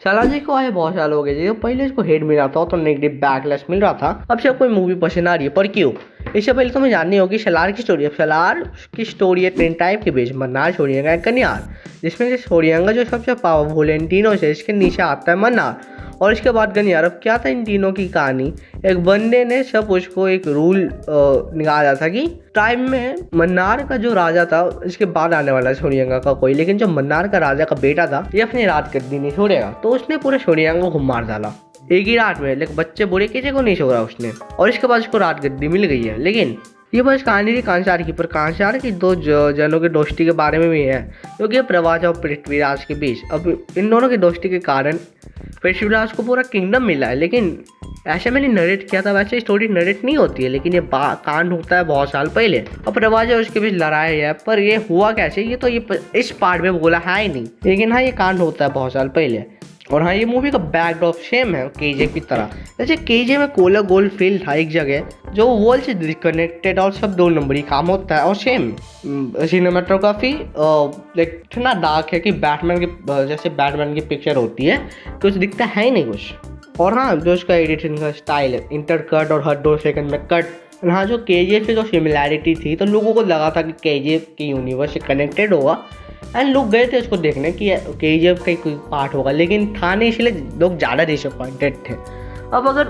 शैलाजी को आए बहुत साल हो गए जो पहले इसको हेट मिल रहा था तो नेगेटिव बैकलैश मिल रहा था। अब से कोई मूवी पसंद आ रही है, पर क्यों? इससे पहले तुम्हें जाननी होगी शलार की स्टोरी। अब शलार की स्टोरी है ट्रेन टाइप के बीच मन्नार, छोड़िएगा कन्यार, जिसमें से छोड़िएगा जो सबसे पावरफुल है इन तीनों से, इसके नीचे आता है मन्नार और इसके बाद गनियार। अब क्या था इन तीनों की कहानी? एक बंदे ने सब उसको एक रूल निकाला था कि टाइम में मन्नार का जो राजा था इसके बाद आने वाला छोड़िएगा का कोई, लेकिन जो मन्नार का राजा का बेटा था ये अपनी रात गद्दी नहीं छोड़ेगा, तो उसने पूरे छोड़िएगा को मार डाला एक ही रात में। लेकिन बच्चे बूढ़े किसी को नहीं छोड़ा उसने, और इसके बाद उसको रात गद्दी मिल गई है। लेकिन ये बस कहानी थी कांसार की, पर कांसार की दो जनों की दोस्ती के बारे में भी है, क्योंकि प्रभास और पृथ्वीराज के बीच। अब इन दोनों की दोस्ती के कारण पृथ्वीराज को पूरा किंगडम मिला है। लेकिन ऐसे मैंने नरेट किया था, वैसे स्टोरी नरेट नहीं होती है, लेकिन ये कांड होता है बहुत साल पहले और प्रभास और उसके बीच लड़ाई है। पर ये हुआ कैसे ये तो ये इस पार्ट में बोला है ही नहीं, लेकिन हाँ ये कांड होता है बहुत साल पहले। और हाँ ये मूवी का बैकड्रॉप सेम है केजे की तरह। जैसे केजे में कोला गोल्ड फील्ड था एक जगह जो वर्ल्ड से डिस्कनेक्टेड और सब 2 नंबरी काम होता है, और सेम सिनेमेटोग्राफी लाइक इतना डार्क है कि बैटमैन की जैसे बैटमैन की पिक्चर होती है कुछ दिखता है ही नहीं कुछ। और हाँ जो उसका एडिटिंग का स्टाइल है, इंटर कट और हर 2 सेकंड में कट। हाँ जो केजीएफ से जो सिमिलैरिटी थी तो लोगों को लगा था कि केजीएफ की यूनिवर्स से कनेक्टेड होगा एंड लोग गए थे उसको देखने कि केजीएफ का कोई पार्ट होगा, लेकिन था नहीं, इसलिए लोग ज़्यादा डिसअपॉइंटेड थे। अब अगर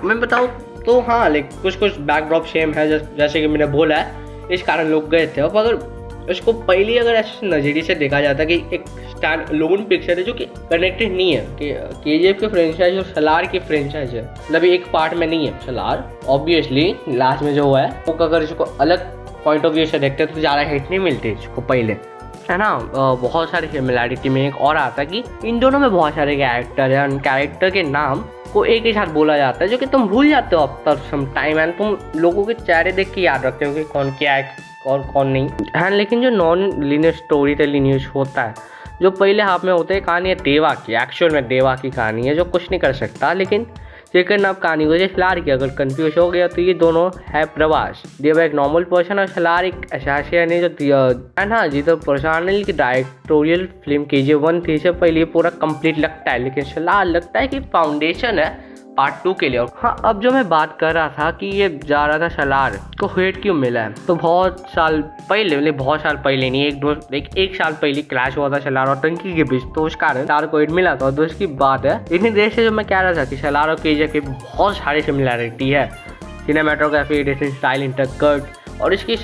मैं बताऊँ तो हाँ लाइक कुछ बैकड्रॉप सेम है जैसे कि मैंने बोला है, इस कारण लोग गए थे। अब अगर इसको पहले अगर ऐसे नज़रिए से देखा जाता कि एक स्टैंड लोन पिक्चर है जो कि कनेक्टेड नहीं है कि केजीएफ की फ्रेंचाइज और सलार की फ्रेंचाइज है, मतलब एक पार्ट में नहीं है सलार। ऑब्वियसली लास्ट में जो हुआ है वो अगर इसको अलग पॉइंट ऑफ व्यू से देखते तो ज़्यादा हिट नहीं मिलती इसको पहले, है ना। बहुत सारी सिमिलैरिटी में एक और आता है कि इन दोनों में बहुत सारे कैरेक्टर हैं, उन कैरेक्टर के नाम को एक ही साथ बोला जाता है जो कि तुम भूल जाते हो आफ्टर सम टाइम, एंड तुम लोगों के चेहरे देख के याद रखते हो कि कौन क्या है और कौन नहीं है। लेकिन जो non linear story telling news होता है जो पहले हाफ में होता है, कहानी है देवा की, एक्चुअल में देवा की कहानी है जो कुछ नहीं कर सकता, लेकिन सेकंड हाफ कहानी को सलार की। अगर कंफ्यूज हो गया तो ये दोनों है प्रभास, देवा एक नॉर्मल पर्सन और सलार एक असासिन है जो हाँ जी तो पर्सनल की डायरेक्टोरियल फिल्म KG1 थी से पहले पूरा कंप्लीट लगता है, लेकिन सलार लगता है कि फाउंडेशन है पार्ट 2 के लिए। और हाँ अब जो मैं बात कर रहा था कि ये जा रहा था सलार को हेट क्यों मिला है, तो बहुत साल पहले, मतलब बहुत साल पहले नहीं, एक साल पहले क्लैश हुआ था सलार और टंकी के बीच, तो उस कारण सलार को हेट मिला था। तो उसकी बात है इतनी देर से जो मैं कह रहा था कि सलार और केजे के बहुत सारी सिमिलैरिटी है, सिनेमेटोग्राफी, एडिटिंग स्टाइल, इंटरकट, और इसकी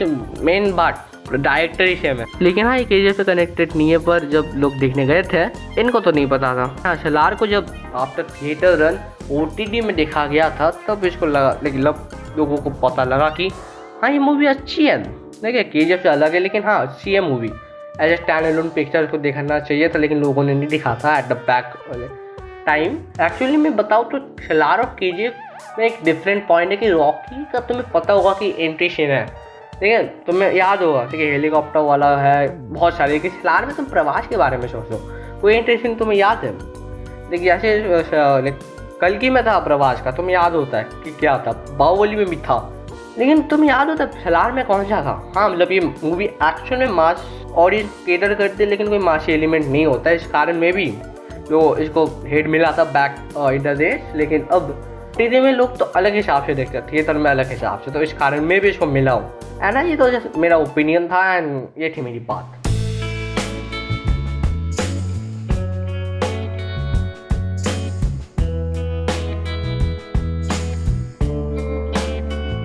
मेन बात डायरेक्टर ही सेम है। लेकिन हाँ ये केजे से कनेक्टेड नहीं है, पर जब लोग देखने गए थे इनको तो नहीं पता था। हाँ सलार को जब आफ्टर थिएटर रन OTT में देखा गया था तब इसको लगा, लेकिन लोगों को पता लगा कि हाँ ये मूवी अच्छी है। देखिए केजीएफ से अलग है लेकिन हाँ अच्छी है movie, as a stand alone picture को देखना चाहिए था, लेकिन लोगों ने नहीं दिखा था एट द बैक वाले टाइम। एक्चुअली मैं बताऊँ तो सलार और केजीएफ में एक डिफरेंट पॉइंट है कि रॉकी का तुम्हें पता होगा कि एंट्री सीन है, ठीक है, तुम्हें याद होगा, ठीक है, हेलीकॉप्टर वाला है बहुत सारे। लेकिन सलार में तुम प्रवास के बारे में सोचो, कोई एंट्री सीन तुम्हें याद है? देखिए ऐसे कल की में था प्रवास का, तुम्हें याद होता है कि क्या था, बाहुबली में भी था, लेकिन तुम्हें याद होता है सलार में कौन सा था? हाँ मतलब ये मूवी एक्चुअल में मास ऑडियंस केटर करती है, लेकिन कोई मासी एलिमेंट नहीं होता है, इस कारण में भी जो इसको हेट मिला था बैक इन द डेज। लेकिन अब टीवी में लोग तो अलग हिसाब से देखते हैं, थिएटर में अलग हिसाब से, तो इस कारण में भी इसको मिला हो, है ना। ये तो जैसे मेरा ओपिनियन था एंड ये थी मेरी बात।